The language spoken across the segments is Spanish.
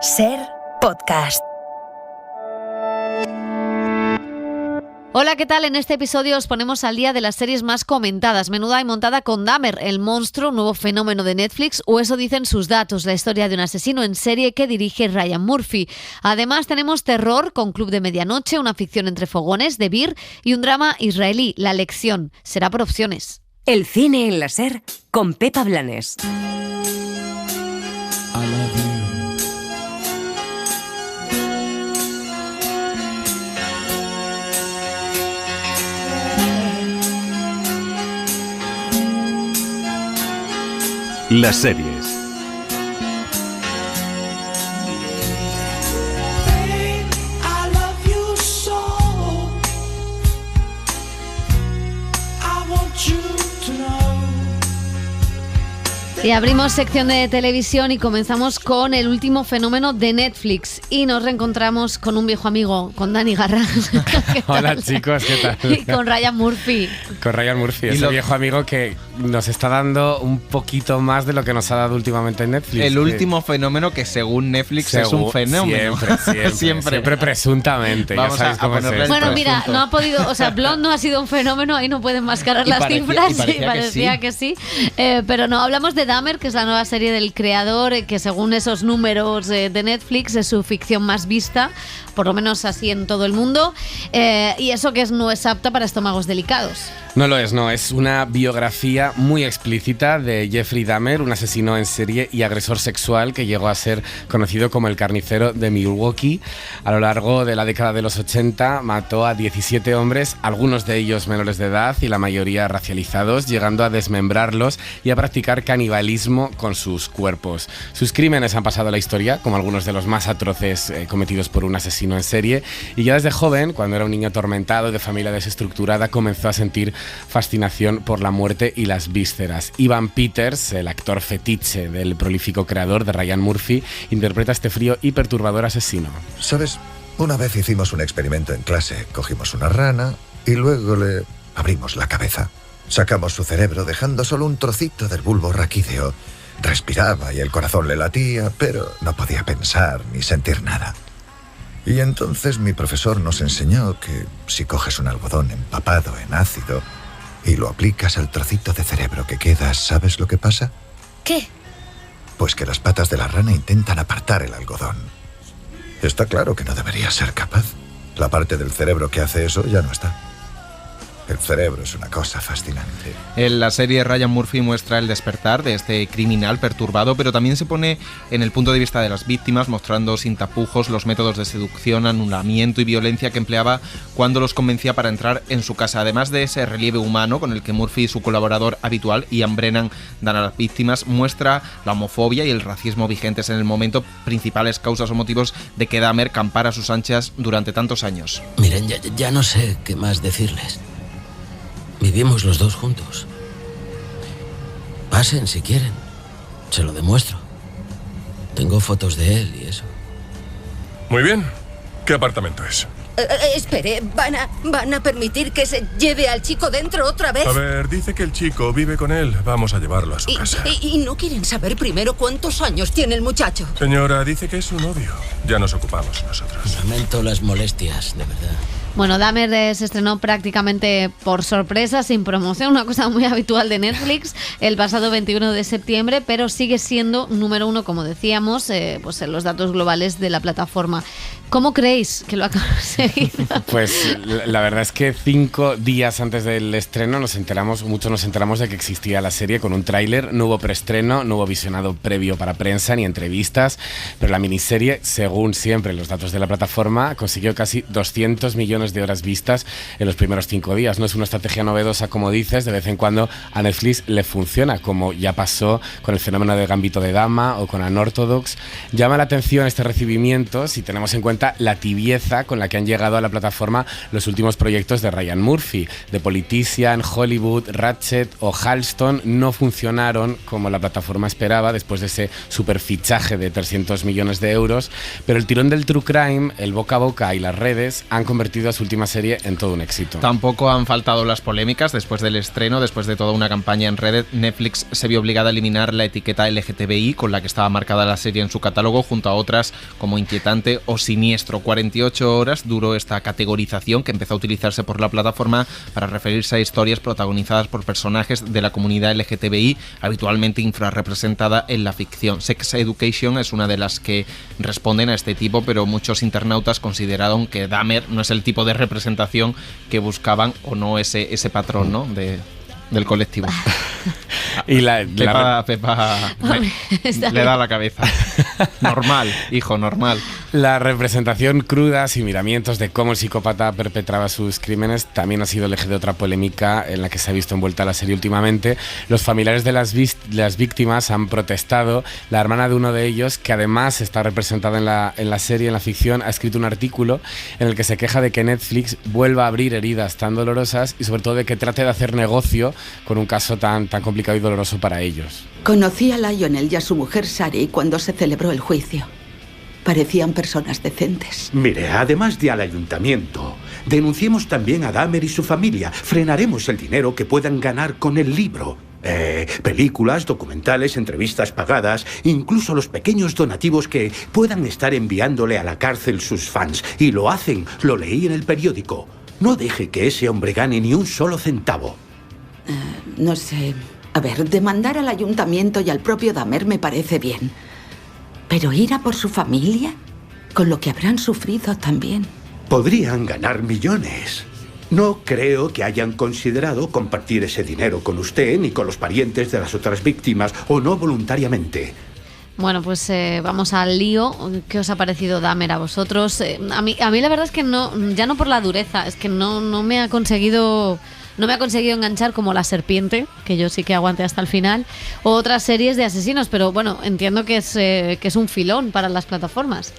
Ser Podcast. Hola, ¿qué tal? En este episodio os ponemos al día de las series más comentadas, menuda y montada con Dahmer, el monstruo, nuevo fenómeno de Netflix, o eso dicen sus datos, la historia de un asesino en serie que dirige Ryan Murphy. Además tenemos terror con Club de Medianoche, una ficción entre fogones, de Beer, y un drama israelí, La Lección. Será por opciones. El cine en la Ser con Pepa Blanes. Las series. Y abrimos sección de televisión y comenzamos con el último fenómeno de Netflix. Y nos reencontramos con un viejo amigo, con Dani Garrán. Hola chicos, ¿qué tal? Y con Ryan Murphy. Con Ryan Murphy, ese viejo amigo que nos está dando un poquito más de lo que nos ha dado últimamente en Netflix. El último fenómeno que según Netflix es un fenómeno. Siempre presuntamente. Vamos ya sabéis cómo es esto. Bueno, mira, no ha podido, o sea, Blonde no ha sido un fenómeno, ahí no pueden mascarar las cifras. Y parecía que sí. Pero no, hablamos de Dahmer, que es la nueva serie del creador, que según esos números de Netflix es su ficción más vista, por lo menos así en todo el mundo, y eso que no es apta para estómagos delicados. No lo es, no. Es una biografía muy explícita de Jeffrey Dahmer, un asesino en serie y agresor sexual que llegó a ser conocido como el carnicero de Milwaukee. A lo largo de la década de los 80 mató a 17 hombres, algunos de ellos menores de edad y la mayoría racializados, llegando a desmembrarlos y a practicar canibalismo con sus cuerpos. Sus crímenes han pasado a la historia como algunos de los más atroces cometidos por un asesino en serie, y ya desde joven, cuando era un niño atormentado de familia desestructurada, comenzó a sentir fascinación por la muerte y las vísceras. Evan Peters, el actor fetiche del prolífico creador de Ryan Murphy, interpreta este frío y perturbador asesino. ¿Sabes? Una vez hicimos un experimento en clase. Cogimos una rana y luego le abrimos la cabeza. Sacamos su cerebro dejando solo un trocito del bulbo raquídeo. Respiraba y el corazón le latía, pero no podía pensar ni sentir nada. Y entonces mi profesor nos enseñó que si coges un algodón empapado en ácido y lo aplicas al trocito de cerebro que queda, ¿sabes lo que pasa? ¿Qué? Pues que las patas de la rana intentan apartar el algodón. Está claro que no debería ser capaz. La parte del cerebro que hace eso ya no está. El cerebro es una cosa fascinante. En la serie Ryan Murphy muestra el despertar de este criminal perturbado, pero también se pone en el punto de vista de las víctimas, mostrando sin tapujos los métodos de seducción, anulamiento y violencia que empleaba cuando los convencía para entrar en su casa. Además de ese relieve humano con el que Murphy y su colaborador habitual, Ian Brennan, dan a las víctimas, muestra la homofobia y el racismo vigentes en el momento, principales causas o motivos de que Dahmer campara a sus anchas durante tantos años. Miren, ya no sé qué más decirles. Vivimos los dos juntos. Pasen si quieren. Se lo demuestro. Tengo fotos de él y eso. Muy bien. ¿Qué apartamento es? Espere, ¿van a permitir que se lleve al chico dentro otra vez? A ver, dice que el chico vive con él. Vamos a llevarlo a su casa. ¿Y no quieren saber primero cuántos años tiene el muchacho? Señora, dice que es su novio. Ya nos ocupamos nosotros. Lamento las molestias, de verdad. Bueno, Dahmer se estrenó prácticamente por sorpresa, sin promoción, una cosa muy habitual de Netflix, el pasado 21 de septiembre, pero sigue siendo número uno, como decíamos, pues en los datos globales de la plataforma. ¿Cómo creéis que lo ha conseguido? Pues la verdad es que 5 días antes del estreno nos enteramos de que existía la serie con un tráiler. No hubo preestreno, no hubo visionado previo para prensa ni entrevistas, pero la miniserie, según siempre los datos de la plataforma, consiguió casi 200 millones de horas vistas en los primeros 5 días. No es una estrategia novedosa, como dices, de vez en cuando a Netflix le funciona, como ya pasó con el fenómeno de Gambito de Dama o con Unorthodox. Llama la atención este recibimiento si tenemos en cuenta la tibieza con la que han llegado a la plataforma los últimos proyectos de Ryan Murphy. The Politician, Hollywood, Ratchet o Halston no funcionaron como la plataforma esperaba después de ese superfichaje de 300 millones de euros, pero el tirón del true crime, el boca a boca y las redes han convertido su última serie en todo un éxito. Tampoco han faltado las polémicas. Después del estreno, después de toda una campaña en Reddit, Netflix se vio obligada a eliminar la etiqueta LGTBI con la que estaba marcada la serie en su catálogo, junto a otras como inquietante o siniestro. 48 horas duró esta categorización, que empezó a utilizarse por la plataforma para referirse a historias protagonizadas por personajes de la comunidad LGTBI, habitualmente infrarrepresentada en la ficción. Sex Education es una de las que responden a este tipo, pero muchos internautas consideraron que Dahmer no es el tipo de representación que buscaban, o no ese patrón, ¿no?, del colectivo. Y Pepa le da la cabeza. Normal, hijo, normal. La representación cruda, sin miramientos de cómo el psicópata perpetraba sus crímenes, también ha sido el eje de otra polémica en la que se ha visto envuelta la serie últimamente. Los familiares de las víctimas han protestado. La hermana de uno de ellos, que además está representada en la serie, en la ficción, ha escrito un artículo en el que se queja de que Netflix vuelva a abrir heridas tan dolorosas y sobre todo de que trate de hacer negocio con un caso tan complicado y doloroso para ellos. Conocí a Lionel y a su mujer Sari cuando se celebró el juicio. Parecían personas decentes. Mire, además de al ayuntamiento, denunciemos también a Dahmer y su familia. Frenaremos el dinero que puedan ganar con el libro. Películas, documentales, entrevistas pagadas, incluso los pequeños donativos que puedan estar enviándole a la cárcel sus fans. Y lo hacen, lo leí en el periódico. No deje que ese hombre gane ni un solo centavo. No sé. A ver, demandar al ayuntamiento y al propio Dahmer me parece bien. Pero ir a por su familia, con lo que habrán sufrido también. Podrían ganar millones. No creo que hayan considerado compartir ese dinero con usted ni con los parientes de las otras víctimas, o no voluntariamente. Bueno, pues vamos al lío. ¿Qué os ha parecido Dahmer a vosotros? A mí la verdad es que no, ya no por la dureza, es que no me ha conseguido... No me ha conseguido enganchar como La Serpiente, que yo sí que aguanté hasta el final, o otras series de asesinos, pero bueno, entiendo que es un filón para las plataformas.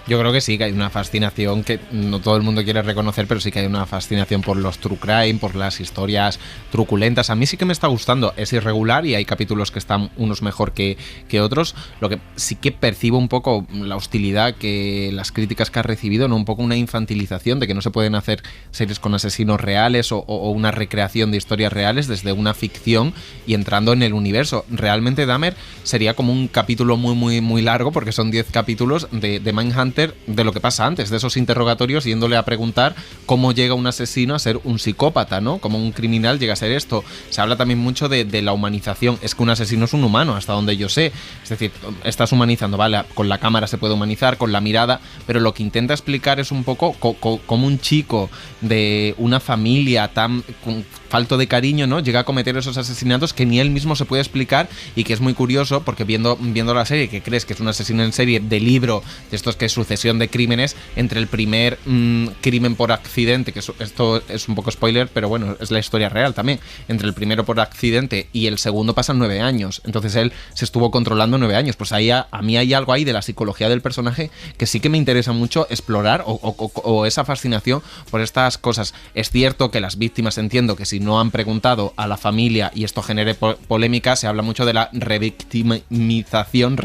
Yo creo que sí, que hay una fascinación que no todo el mundo quiere reconocer, pero sí que hay una fascinación por los true crime, por las historias truculentas. A mí sí que me está gustando, es irregular y hay capítulos que están unos mejor que otros. Lo que sí que percibo un poco la hostilidad, que las críticas que ha recibido, ¿no? Un poco una infantilización de que no se pueden hacer series con asesinos reales o una recreación de historias reales desde una ficción y entrando en el universo. Realmente Dahmer sería como un capítulo muy muy muy largo, porque son 10 capítulos de Mindhunter, de lo que pasa antes, de esos interrogatorios, yéndole a preguntar cómo llega un asesino a ser un psicópata, ¿no? Cómo un criminal llega a ser esto. Se habla también mucho de la humanización. Es que un asesino es un humano, hasta donde yo sé. Es decir, estás humanizando, vale, con la cámara se puede humanizar, con la mirada, pero lo que intenta explicar es un poco cómo un chico de una familia tan falto de cariño, ¿no?, llega a cometer esos asesinatos que ni él mismo se puede explicar, y que es muy curioso porque viendo la serie, que crees que es un asesino en serie de libro, de estos que es sucesión de crímenes, entre el primer crimen por accidente, que esto es un poco spoiler, pero bueno, es la historia real también, entre el primero por accidente y el segundo pasan 9 años, entonces él se estuvo controlando 9 años, pues ahí a mí hay algo ahí de la psicología del personaje que sí que me interesa mucho explorar, o esa fascinación por estas cosas. Es cierto que las víctimas, entiendo que si no han preguntado a la familia y esto genere polémica, se habla mucho de la revictimización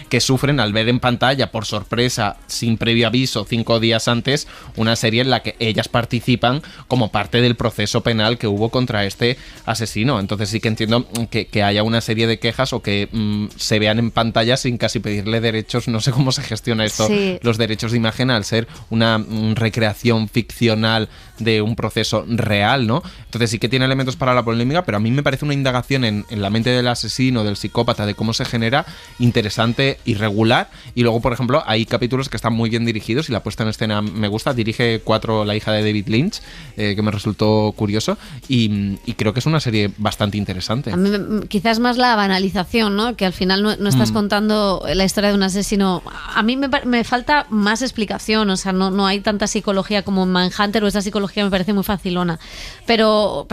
que sufren al ver en pantalla por sorpresa, sin previo aviso, 5 días antes, una serie en la que ellas participan como parte del proceso penal que hubo contra este asesino. Entonces sí que entiendo que haya una serie de quejas, o que se vean en pantalla sin casi pedirle derechos. No sé cómo se gestiona esto, sí, los derechos de imagen, al ser una recreación ficcional de un proceso real, ¿no? Entonces sí que tiene elementos para la polémica, pero a mí me parece una indagación en la mente del asesino, del psicópata, de cómo se genera, interesante y regular. Y luego, por ejemplo, hay capítulos que están muy bien dirigidos y la puesta en escena me gusta. Dirige 4 la hija de David Lynch, que me resultó curioso, y creo que es una serie bastante interesante. A mí, quizás más la banalización, ¿no? Que al final no estás contando la historia de un asesino. A mí me falta más explicación, o sea, no hay tanta psicología como en Mindhunter, o esa psicología me parece muy fácil vacilona. Pero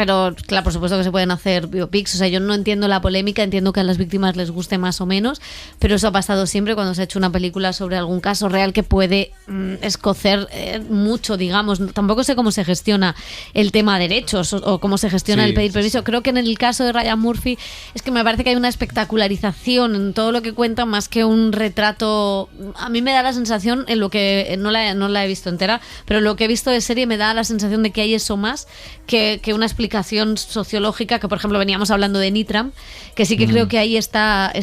claro, por supuesto que se pueden hacer biopics. O sea, yo no entiendo la polémica, entiendo que a las víctimas les guste más o menos, pero eso ha pasado siempre cuando se ha hecho una película sobre algún caso real que puede escocer mucho, digamos. Tampoco sé cómo se gestiona el tema derechos o cómo se gestiona el pedir permiso. Creo que en el caso de Ryan Murphy es que me parece que hay una espectacularización en todo lo que cuenta más que un retrato. A mí me da la sensación, en lo que no la he visto entera, pero lo que he visto de serie me da la sensación de que hay eso más que una explicación sociológica, que por ejemplo veníamos hablando de Nitram, que sí que creo que ahí está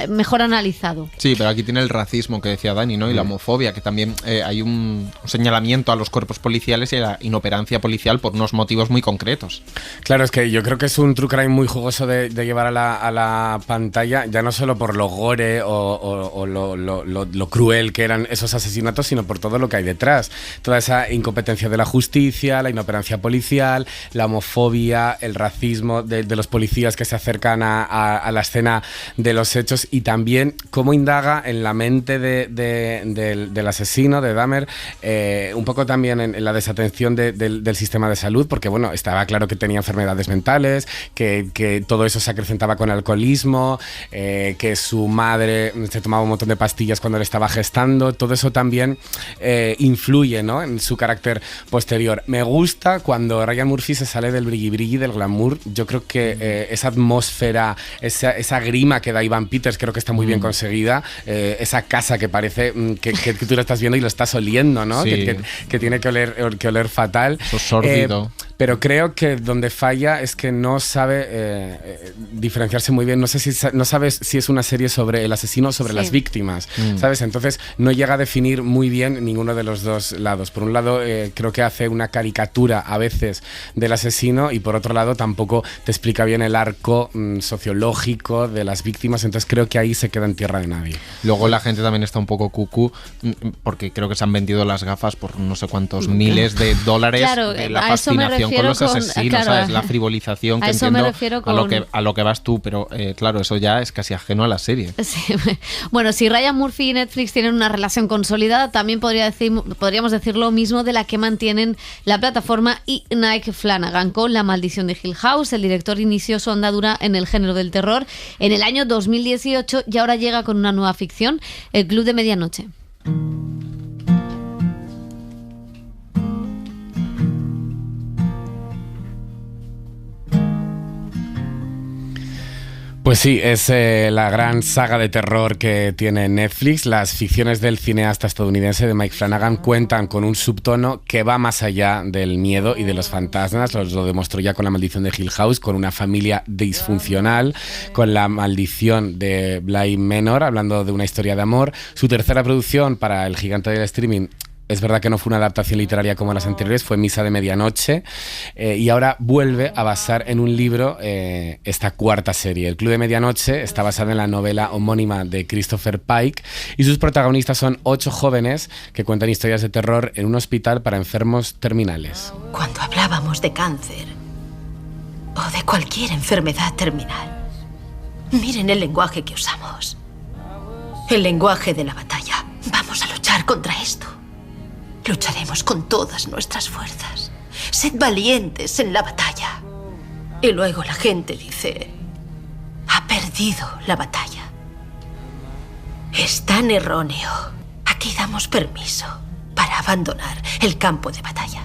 mejor analizado. Sí, pero aquí tiene el racismo que decía Dani, ¿no? Y la homofobia, que también hay un señalamiento a los cuerpos policiales y a la inoperancia policial por unos motivos muy concretos. Claro, es que yo creo que es un true crime muy jugoso de llevar a la pantalla, ya no solo por lo gore o lo cruel que eran esos asesinatos, sino por todo lo que hay detrás. Toda esa incompetencia de la justicia, la inoperancia policial, la homofobia, el racismo de los policías que se acercan a la escena de los hechos, y también cómo indaga en la mente del asesino, de Dahmer, un poco también en la desatención del sistema de salud, porque bueno, estaba claro que tenía enfermedades mentales, que todo eso se acrecentaba con alcoholismo, que su madre se tomaba un montón de pastillas cuando le estaba gestando. Todo eso también influye, ¿no?, en su carácter posterior. Me gusta cuando Ryan Murphy se sale del brilli-brilli, del glamour. Yo creo que esa atmósfera, esa grima que da Ivan Peters, creo que está muy bien conseguida. Esa casa que parece que tú lo estás viendo y lo estás oliendo, ¿no? Sí. Que tiene que oler fatal. Eso sórdido. Pero creo que donde falla es que no sabe diferenciarse muy bien. No sabes si es una serie sobre el asesino o sobre las víctimas, ¿sabes? Entonces no llega a definir muy bien ninguno de los dos lados. Por un lado, creo que hace una caricatura a veces del asesino, y por otro lado tampoco te explica bien el arco sociológico de las víctimas. Entonces creo que ahí se queda en tierra de nadie. Luego la gente también está un poco cucú, porque creo que se han vendido las gafas por no sé cuántos miles de dólares. Claro, de la a eso me fascinación con los asesinos, claro, ¿sabes? La frivolización, que entiendo a lo que vas tú, pero claro, eso ya es casi ajeno a la serie. Sí. Bueno, si Ryan Murphy y Netflix tienen una relación consolidada, también podríamos decir lo mismo de la que mantienen la plataforma y Mike Flanagan con La maldición de Hill House. El director inició su andadura en el género del terror en el año 2018 y ahora llega con una nueva ficción, El Club de Medianoche. Pues sí, es la gran saga de terror que tiene Netflix. Las ficciones del cineasta estadounidense de Mike Flanagan cuentan con un subtono que va más allá del miedo y de los fantasmas. Lo demostró ya con La maldición de Hill House, con una familia disfuncional, con La maldición de Bly Manor, hablando de una historia de amor. Su tercera producción para el gigante del streaming, es verdad que no fue una adaptación literaria como las anteriores, fue Misa de Medianoche, y ahora vuelve a basar en un libro esta cuarta serie. El Club de Medianoche está basada en la novela homónima de Christopher Pike, y sus protagonistas son 8 jóvenes que cuentan historias de terror en un hospital para enfermos terminales. Cuando hablábamos de cáncer o de cualquier enfermedad terminal, miren el lenguaje que usamos. El lenguaje de la batalla. Vamos a luchar contra esto. Lucharemos con todas nuestras fuerzas. Sed valientes en la batalla. Y luego la gente dice: ha perdido la batalla. Es tan erróneo. Aquí damos permiso para abandonar el campo de batalla,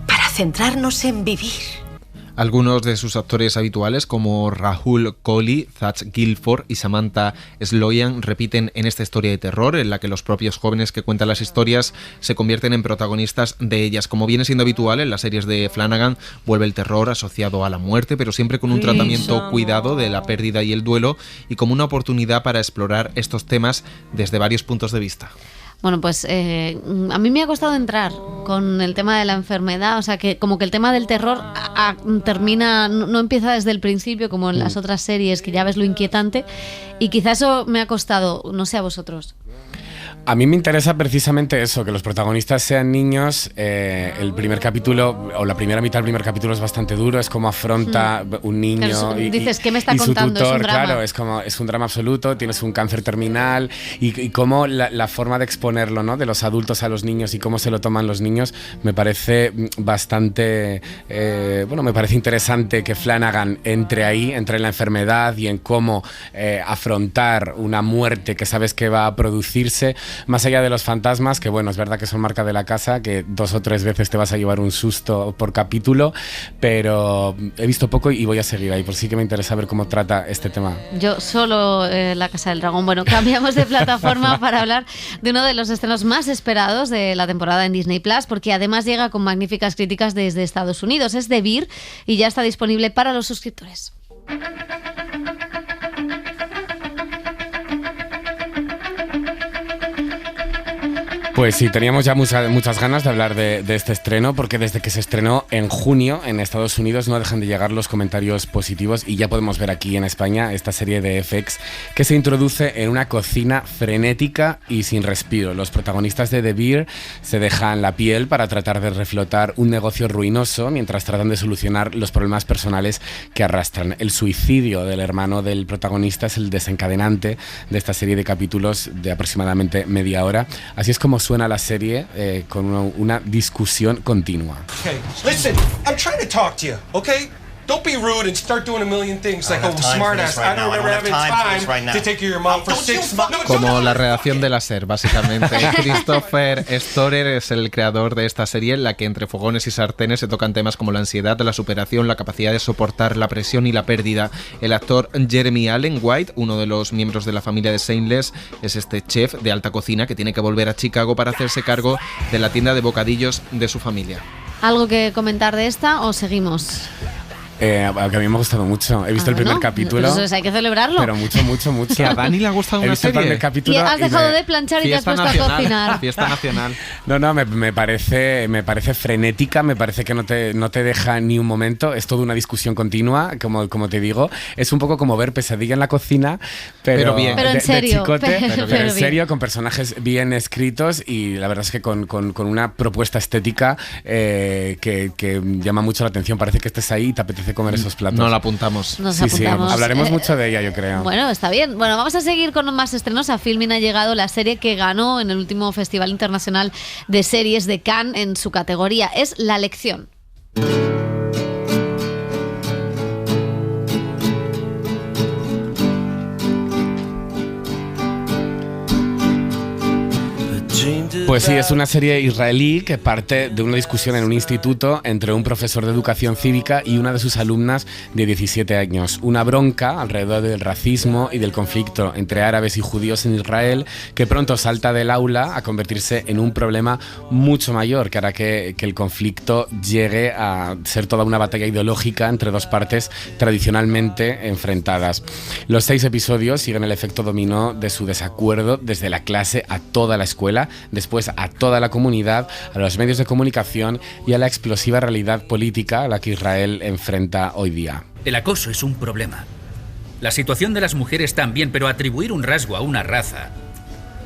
para centrarnos en vivir. Algunos de sus actores habituales, como Rahul Kohli, Zach Gilford y Samantha Sloyan, repiten en esta historia de terror, en la que los propios jóvenes que cuentan las historias se convierten en protagonistas de ellas. Como viene siendo habitual en las series de Flanagan, vuelve el terror asociado a la muerte, pero siempre con un tratamiento cuidado de la pérdida y el duelo, y como una oportunidad para explorar estos temas desde varios puntos de vista. Bueno, pues a mí me ha costado entrar con el tema de la enfermedad, o sea que como que el tema del terror termina, no empieza desde el principio como en las otras series, que ya ves lo inquietante, y quizás eso me ha costado, no sé a vosotros. A mí me interesa precisamente eso, que los protagonistas sean niños. El primer capítulo, o la primera mitad del primer capítulo es bastante duro, es como afronta un niño dices, ¿qué me está y su contando? tutor, es un drama. claro, es un drama absoluto, tienes un cáncer terminal y cómo la forma de exponerlo, ¿no?, de los adultos a los niños y cómo se lo toman los niños, me parece bastante, me parece interesante que Flanagan entre en la enfermedad y en cómo afrontar una muerte que sabes que va a producirse, más allá de los fantasmas, que bueno, es verdad que son marca de la casa, que 2 o 3 veces te vas a llevar un susto por capítulo, pero he visto poco y voy a seguir ahí, por sí que me interesa ver cómo trata este tema. Yo solo La Casa del Dragón. Bueno, cambiamos de plataforma para hablar de uno de los estrenos más esperados de la temporada en Disney Plus, porque además llega con magníficas críticas desde Estados Unidos. Es The Bear y ya está disponible para los suscriptores. Pues sí, teníamos ya muchas ganas de hablar de este estreno, porque desde que se estrenó en junio en Estados Unidos no dejan de llegar los comentarios positivos y ya podemos ver aquí en España esta serie de FX que se introduce en una cocina frenética y sin respiro. Los protagonistas de The Bear se dejan la piel para tratar de reflotar un negocio ruinoso mientras tratan de solucionar los problemas personales que arrastran. El suicidio del hermano del protagonista es el desencadenante de esta serie de capítulos de aproximadamente media hora. Así es como suena la serie, con una discusión continua. Okay, listen, I'm trying to talk to you, okay? Don't be rude and start doing a million things like a smartass. I don't remember having time to take care of your mom for 6 months. Como la redacción de la SER, básicamente. Christopher Storer es el creador de esta serie, en la que entre fogones y sartenes se tocan temas como la ansiedad, la superación, la capacidad de soportar la presión y la pérdida. El actor Jeremy Allen White, uno de los miembros de la familia de Shameless, es este chef de alta cocina que tiene que volver a Chicago para hacerse cargo de la tienda de bocadillos de su familia. ¿Algo que comentar de esta o seguimos? Que a mí me ha gustado mucho. He visto el primer capítulo. Pues hay que celebrarlo. Pero mucho. Que a Dani le ha gustado una serie. Y has dejado de planchar y te has puesto a cocinar. Fiesta nacional. No, me parece frenética, me parece que no te deja ni un momento. Es toda una discusión continua, como te digo. Es un poco como ver Pesadilla en la cocina, pero bien. Pero en serio. De chicote, pero en serio, bien. con personajes bien escritos y la verdad es que con una propuesta estética que llama mucho la atención. Parece que estés ahí y te apetece comer esos platos. No la apuntamos. Nos apuntamos. Sí, hablaremos mucho de ella, yo creo. Bueno, está bien. Bueno, vamos a seguir con más estrenos. A Filmin ha llegado la serie que ganó en el último Festival Internacional de Series de Cannes en su categoría. Es La Lección. Pues sí, es una serie israelí que parte de una discusión en un instituto entre un profesor de educación cívica y una de sus alumnas de 17 años. Una bronca alrededor del racismo y del conflicto entre árabes y judíos en Israel que pronto salta del aula a convertirse en un problema mucho mayor, que hará que el conflicto llegue a ser toda una batalla ideológica entre dos partes tradicionalmente enfrentadas. Los 6 episodios siguen el efecto dominó de su desacuerdo desde la clase a toda la escuela, después a toda la comunidad, a los medios de comunicación y a la explosiva realidad política a la que Israel enfrenta hoy día. El acoso es un problema. La situación de las mujeres también, pero atribuir un rasgo a una raza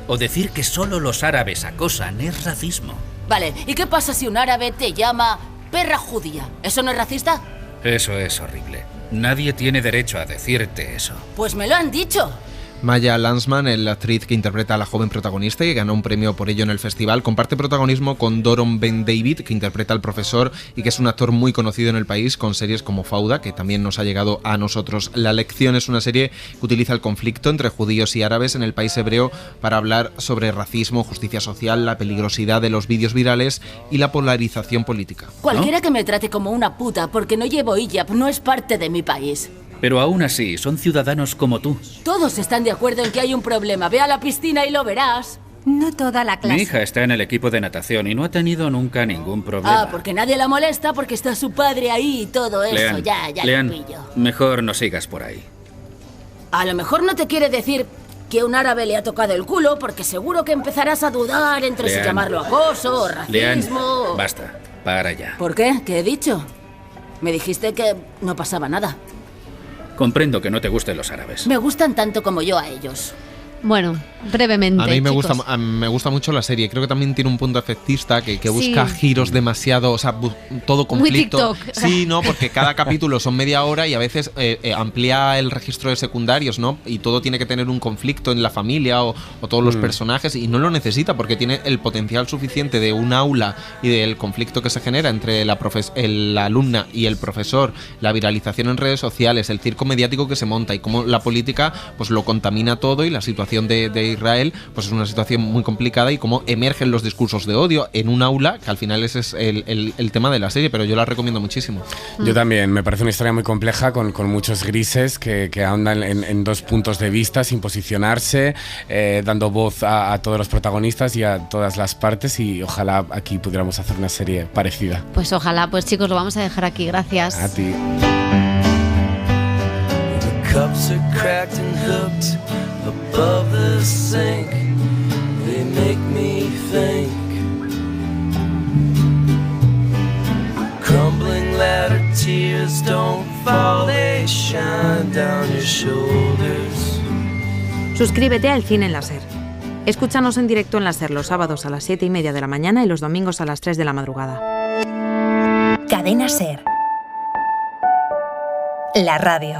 o decir que solo los árabes acosan es racismo. Vale, ¿y qué pasa si un árabe te llama perra judía? ¿Eso no es racista? Eso es horrible. Nadie tiene derecho a decirte eso. Pues me lo han dicho. Maya Lansman, la actriz que interpreta a la joven protagonista y que ganó un premio por ello en el festival, comparte protagonismo con Doron Ben David, que interpreta al profesor y que es un actor muy conocido en el país con series como Fauda, que también nos ha llegado a nosotros. La Lección es una serie que utiliza el conflicto entre judíos y árabes en el país hebreo para hablar sobre racismo, justicia social, la peligrosidad de los vídeos virales y la polarización política. Cualquiera que me trate como una puta porque no llevo hijab no es parte de mi país. Pero aún así, son ciudadanos como tú. Todos están de acuerdo en que hay un problema. Ve a la piscina y lo verás. No toda la clase. Mi hija está en el equipo de natación y no ha tenido nunca ningún problema. Ah, porque nadie la molesta, porque está su padre ahí y todo eso. Leanne, Ya Leanne, lo pillo. mejor no sigas por ahí. A lo mejor no te quiere decir que un árabe le ha tocado el culo, porque seguro que empezarás a dudar entre si Leanne. llamarlo acoso o racismo. Leanne, o... basta, para ya. ¿Por qué? ¿Qué he dicho? Me dijiste que no pasaba nada. Comprendo que no te gusten los árabes. Me gustan tanto como yo a ellos. Bueno, brevemente. A mí me chicos. gusta mucho la serie. Creo que también tiene un punto efectista que busca giros demasiado, o sea, todo conflicto. Muy TikTok. Sí, ¿no? Porque cada capítulo son media hora y a veces amplía el registro de secundarios, ¿no? Y todo tiene que tener un conflicto en la familia o todos los personajes, y no lo necesita porque tiene el potencial suficiente de un aula y del conflicto que se genera entre la alumna y el profesor, la viralización en redes sociales, el circo mediático que se monta y cómo la política pues lo contamina todo, y la situación de Israel pues es una situación muy complicada, y cómo emergen los discursos de odio en un aula, que al final ese es el tema de la serie, pero yo la recomiendo muchísimo. Yo también, me parece una historia muy compleja con muchos grises que ahondan en dos puntos de vista sin posicionarse, dando voz a todos los protagonistas y a todas las partes, y ojalá aquí pudiéramos hacer una serie parecida. Pues ojalá, pues chicos, lo vamos a dejar aquí. Gracias. A ti. Cups are cracked and hooked above the sink. They make me think. Crumbling ladder, tears don't fall, they shine down your shoulders. Suscríbete a El Cine en la SER. Escúchanos en directo en la SER los sábados a las 7:30 de la mañana y los domingos a las 3 de la madrugada. Cadena SER. La radio.